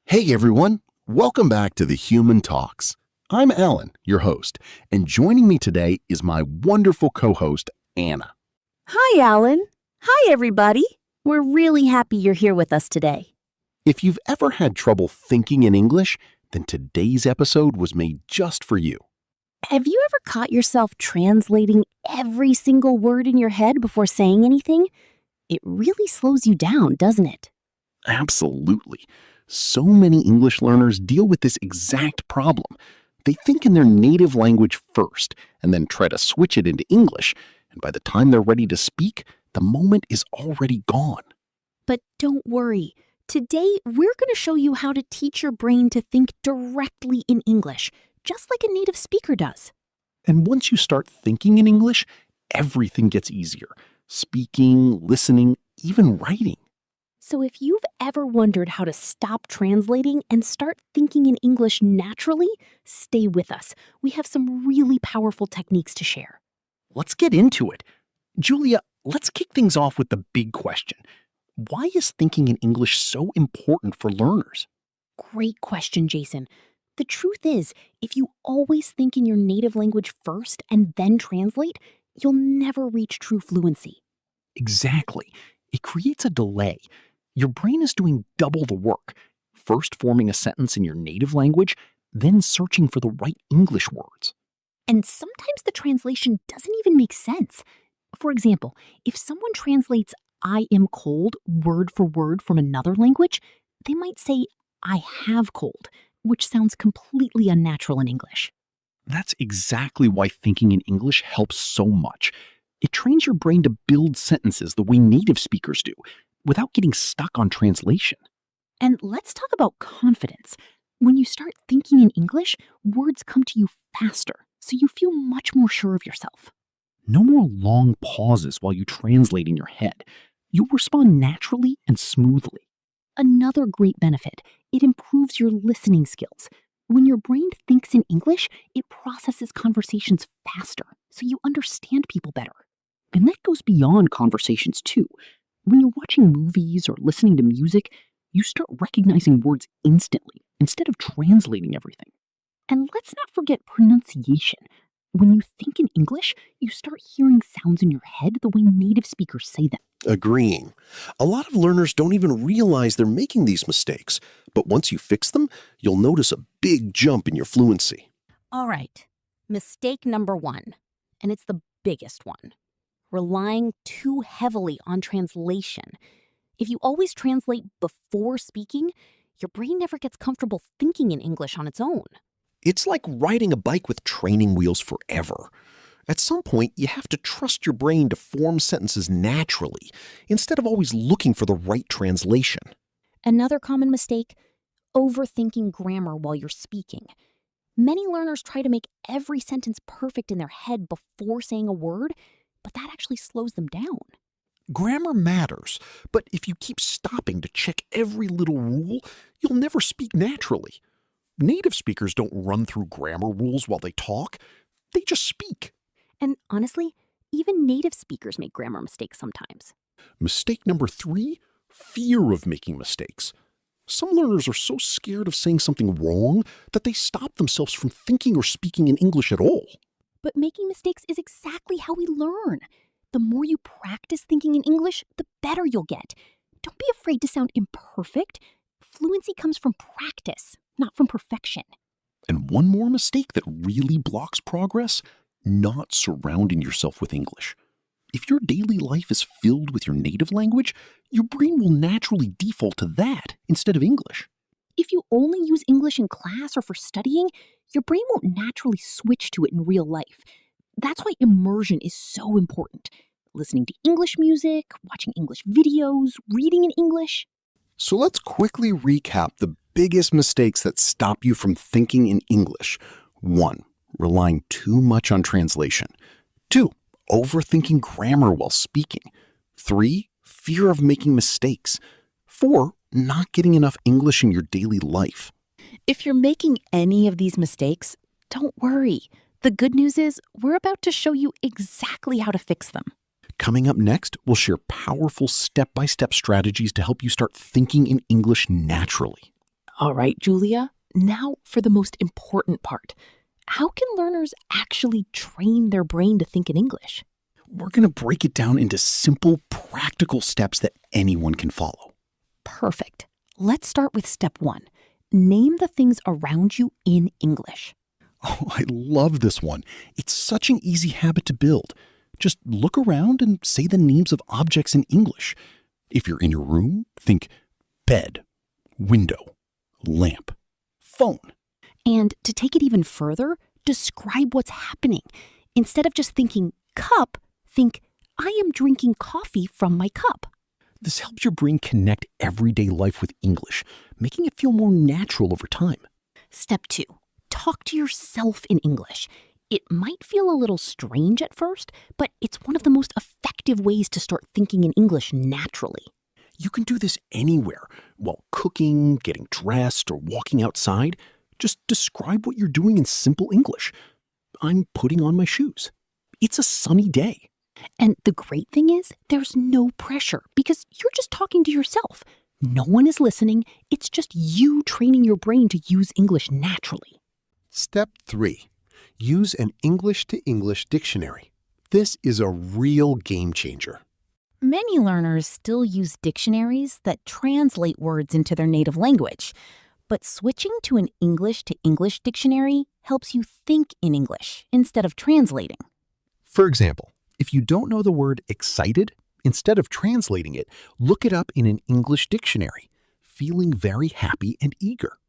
Hey everyone, welcome back to the Human Talks. I'm Alan, your host, and joining me today is my wonderful co-host, Anna. Hi, Alan. Hi, everybody. We're really happy you're here with us today. If you've ever had trouble thinking in English, then today's episode was made just for you. Have you ever caught yourself translating every single word in your head before saying anything? It really slows you down, doesn't it? Absolutely. So many English learners deal with this exact problem. They think in their native language first and then try to switch it into English, and by the time they're ready to speak, the moment is already gone. But don't worry. Today, we're going to show you how to teach your brain to think directly in English, just like a native speaker does. And once you start thinking in English, everything gets easier. Speaking, listening, even writing. So if you've ever wondered how to stop translating and start thinking in English naturally, stay with us. We have some really powerful techniques to share. Let's get into it. Julia, let's kick things off with the big question. Why is thinking in English so important for learners? Great question, Jason. The truth is, if you always think in your native language first and then translate, you'll never reach true fluency. Exactly. It creates a delay. Your brain is doing double the work, first forming a sentence in your native language, then searching for the right English words. And sometimes the translation doesn't even make sense. For example, if someone translates I am cold word for word from another language, they might say I have cold, which sounds completely unnatural in English. That's exactly why thinking in English helps so much. It trains your brain to build sentences the way native speakers do, without getting stuck on translation. And let's talk about confidence. When you start thinking in English, words come to you faster, so you feel much more sure of yourself. No more long pauses while you translate in your head. You'll respond naturally and smoothly. Another great benefit, it improves your listening skills. When your brain thinks in English, it processes conversations faster, so you understand people better. And that goes beyond conversations too. When you're watching movies or listening to music, you start recognizing words instantly instead of translating everything. And let's not forget pronunciation. When you think in English, you start hearing sounds in your head the way native speakers say them. Agreeing. A lot of learners don't even realize they're making these mistakes, but once you fix them, you'll notice a big jump in your fluency. All right, mistake number 1, and it's the biggest one. Relying too heavily on translation. If you always translate before speaking, your brain never gets comfortable thinking in English on its own. It's like riding a bike with training wheels forever. At some point, you have to trust your brain to form sentences naturally, instead of always looking for the right translation. Another common mistake, overthinking grammar while you're speaking. Many learners try to make every sentence perfect in their head before saying a word, but that actually slows them down. Grammar matters, but if you keep stopping to check every little rule, you'll never speak naturally. Native speakers don't run through grammar rules while they talk. They just speak. And honestly, even native speakers make grammar mistakes sometimes. Mistake number 3, fear of making mistakes. Some learners are so scared of saying something wrong that they stop themselves from thinking or speaking in English at all. But making mistakes is exactly how we learn. The more you practice thinking in English, the better you'll get. Don't be afraid to sound imperfect. Fluency comes from practice, not from perfection. And one more mistake that really blocks progress, not surrounding yourself with English. If your daily life is filled with your native language, your brain will naturally default to that instead of English. If you only use English in class or for studying, your brain won't naturally switch to it in real life. That's why immersion is so important. Listening to English music, watching English videos, reading in English. So let's quickly recap the biggest mistakes that stop you from thinking in English. 1. Relying too much on translation. 2. Overthinking grammar while speaking. 3. Fear of making mistakes. 4. Not getting enough English in your daily life. If you're making any of these mistakes, don't worry. The good news is we're about to show you exactly how to fix them. Coming up next, we'll share powerful step-by-step strategies to help you start thinking in English naturally. All right, Julia, now for the most important part. How can learners actually train their brain to think in English? We're going to break it down into simple, practical steps that anyone can follow. Perfect. Let's start with step 1. Name the things around you in English. Oh, I love this one. It's such an easy habit to build. Just look around and say the names of objects in English. If you're in your room, think bed, window, lamp, phone. And to take it even further, describe what's happening. Instead of just thinking cup, think I am drinking coffee from my cup. This helps your brain connect everyday life with English, making it feel more natural over time. Step 2. Talk to yourself in English. It might feel a little strange at first, but it's one of the most effective ways to start thinking in English naturally. You can do this anywhere, while cooking, getting dressed, or walking outside. Just describe what you're doing in simple English. I'm putting on my shoes. It's a sunny day. And the great thing is, there's no pressure because you're just talking to yourself. No one is listening. It's just you training your brain to use English naturally. Step 3. Use an English-to-English dictionary. This is a real game changer. Many learners still use dictionaries that translate words into their native language, but switching to an English-to-English dictionary helps you think in English instead of translating. For example, if you don't know the word excited, instead of translating it, look it up in an English dictionary, feeling very happy and eager.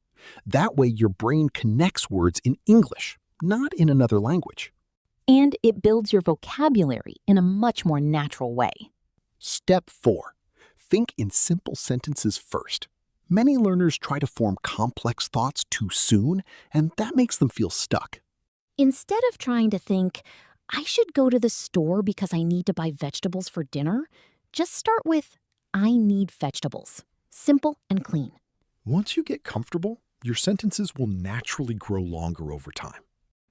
That way your brain connects words in English, not in another language. And it builds your vocabulary in a much more natural way. Step 4. Think in simple sentences first. Many learners try to form complex thoughts too soon, and that makes them feel stuck. Instead of trying to think, I should go to the store because I need to buy vegetables for dinner, just start with, I need vegetables. Simple and clean. Once you get comfortable, your sentences will naturally grow longer over time.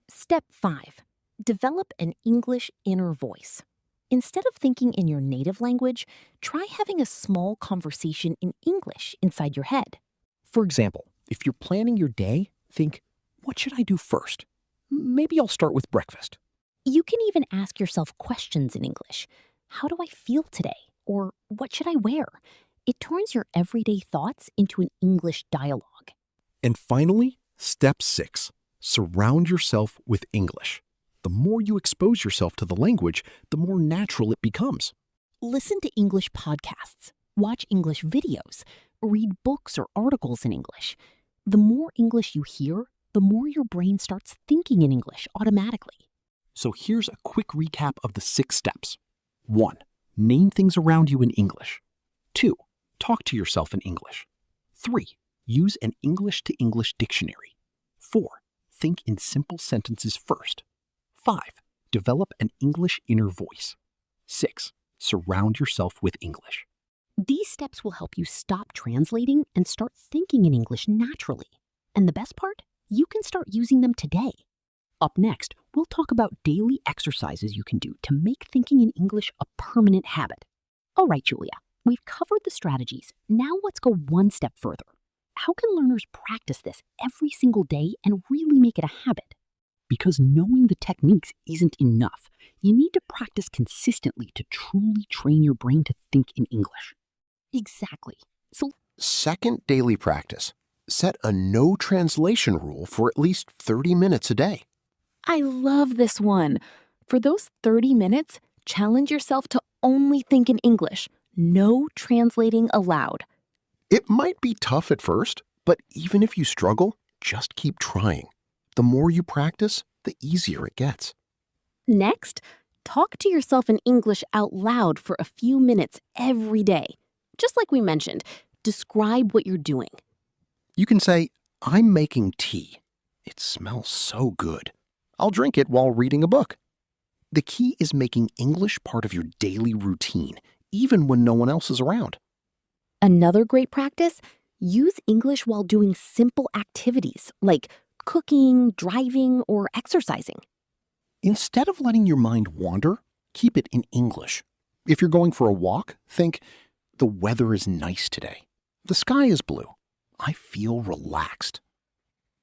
Step 5. Develop an English inner voice. Instead of thinking in your native language, try having a small conversation in English inside your head. For example, if you're planning your day, think, what should I do first? Maybe I'll start with breakfast. You can even ask yourself questions in English. How do I feel today? Or what should I wear? It turns your everyday thoughts into an English dialogue. And finally, step 6. Surround yourself with English. The more you expose yourself to the language, the more natural it becomes. Listen to English podcasts, watch English videos, read books or articles in English. The more English you hear, the more your brain starts thinking in English automatically. So here's a quick recap of the 6 steps. 1. Name things around you in English. 2. Talk to yourself in English. 3. Use an English-to-English dictionary. 4. Think in simple sentences first. 5. Develop an English inner voice. 6. Surround yourself with English. These steps will help you stop translating and start thinking in English naturally. And the best part? You can start using them today. Up next, we'll talk about daily exercises you can do to make thinking in English a permanent habit. All right, Julia, we've covered the strategies. Now let's go one step further. How can learners practice this every single day and really make it a habit? Because knowing the techniques isn't enough. You need to practice consistently to truly train your brain to think in English. Exactly. So, Second daily practice. Set a no translation rule for at least 30 minutes a day. I love this one. For those 30 minutes, challenge yourself to only think in English. No translating allowed. It might be tough at first, but even if you struggle, just keep trying. The more you practice, the easier it gets. Next, talk to yourself in English out loud for a few minutes every day. Just like we mentioned, describe what you're doing. You can say, I'm making tea. It smells so good. I'll drink it while reading a book. The key is making English part of your daily routine, even when no one else is around. Another great practice, use English while doing simple activities like cooking, driving, or exercising. Instead of letting your mind wander, keep it in English. If you're going for a walk, think, the weather is nice today. The sky is blue. I feel relaxed.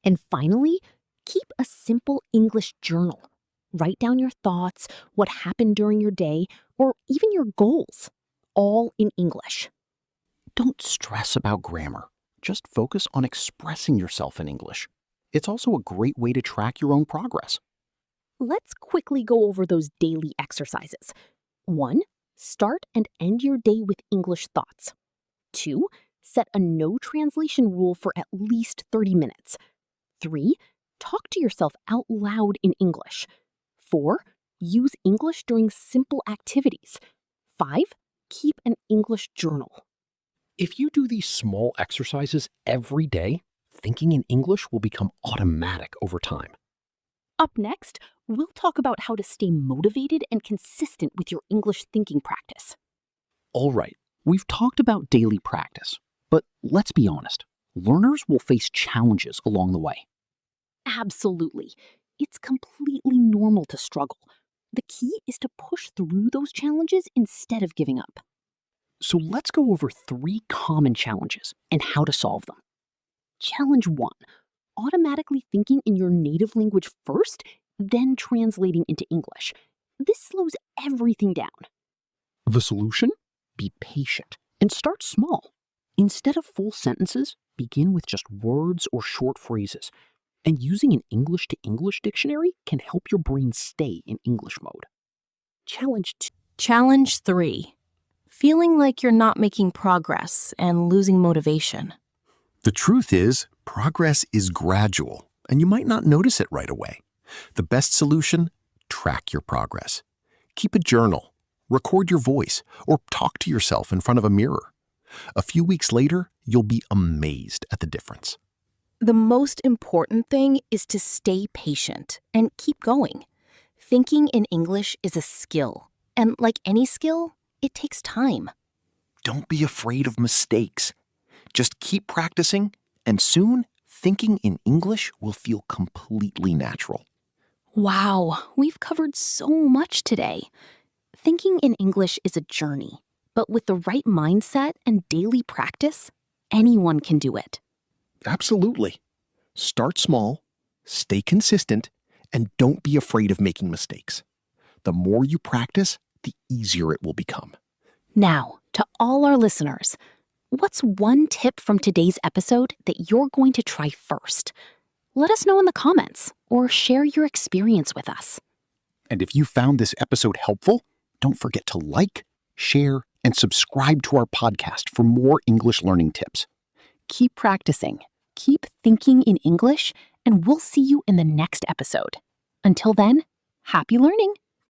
And finally, keep a simple English journal. Write down your thoughts, what happened during your day, or even your goals, all in English. Don't stress about grammar. Just focus on expressing yourself in English. It's also a great way to track your own progress. Let's quickly go over those daily exercises. 1. Start and end your day with English thoughts. 2. Set a no translation rule for at least 30 minutes. 3. Talk to yourself out loud in English. 4. Use English during simple activities. 5. Keep an English journal. If you do these small exercises every day, thinking in English will become automatic over time. Up next, we'll talk about how to stay motivated and consistent with your English thinking practice. All right, we've talked about daily practice, but let's be honest, learners will face challenges along the way. Absolutely. It's completely normal to struggle. The key is to push through those challenges instead of giving up. So let's go over 3 common challenges and how to solve them. Challenge 1. Automatically thinking in your native language first, then translating into English. This slows everything down. The solution? Be patient and start small. Instead of full sentences, begin with just words or short phrases. And using an English to English dictionary can help your brain stay in English mode. Challenge 3. Feeling like you're not making progress and losing motivation. The truth is, progress is gradual, and you might not notice it right away. The best solution? Track your progress. Keep a journal, record your voice, or talk to yourself in front of a mirror. A few weeks later, you'll be amazed at the difference. The most important thing is to stay patient and keep going. Thinking in English is a skill, and like any skill, it takes time. Don't be afraid of mistakes. Just keep practicing, and soon, thinking in English will feel completely natural. Wow, we've covered so much today. Thinking in English is a journey, but with the right mindset and daily practice, anyone can do it. Absolutely. Start small, stay consistent, and don't be afraid of making mistakes. The more you practice, the easier it will become. Now, to all our listeners, what's one tip from today's episode that you're going to try first? Let us know in the comments or share your experience with us. And if you found this episode helpful, don't forget to like, share, and subscribe to our podcast for more English learning tips. Keep practicing, keep thinking in English, and we'll see you in the next episode. Until then, happy learning!